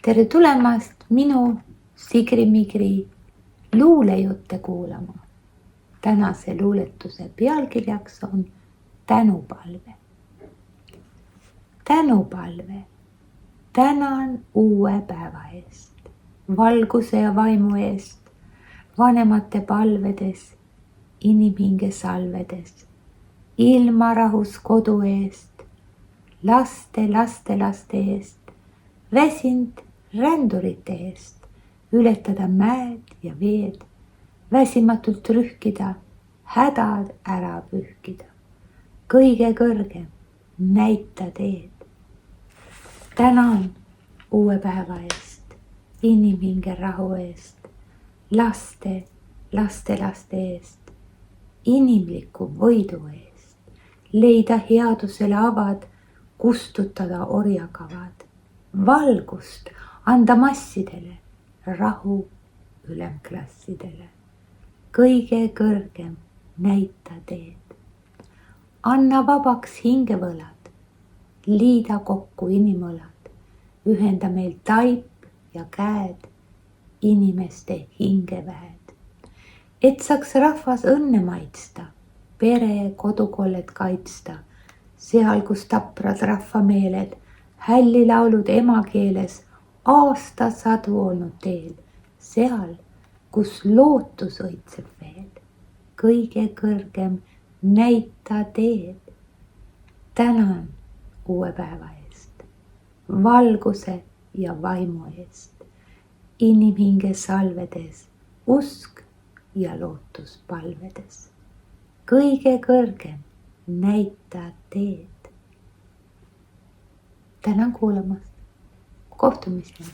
tere tulemast minu Sigri-Migri luulejutte kuulama. Tänase luuletuse pealkirjaks on tänupalve. Tänupalve. Tänan uue päeva eest, valguse ja vaimu eest, vanemate palvedes, inimhinge salvedes, ilmarahus kodu eest, laste eest, väsinud rändurite eest, ületada mäed ja veed, väsimatult rühkida, hädad ära pühkida. Kõige kõrgem, näita teed. Tänan uue päeva eest, inimhinge rahu eest, laste eest, inimliku võidu eest, leida headusele avad, kustutada orjakavad, valgust anda massidele, rahu ülemklassidele. Kõige kõrgem, näita teed. Anna vabaks hingevõlad, liida kokku inimõlad, ühenda meil taip ja käed, inimeste hingeväed. Et saaks rahvas õnne maitsta, pere kodukollet kaitsta, seal, kus taprad rahvameeled, hälli laulud emakeeles, aastasadu olnud teel, seal, kus lootus õitseb veel, kõige kõrgem, näita teed. Tänan uue päeva eest, valguse ja vaimu eest, inimhinge salvedes, usk ja lootus palvedes. Kõige kõrgem, näita teed. Tänan kuulamast. Kohtumiseni.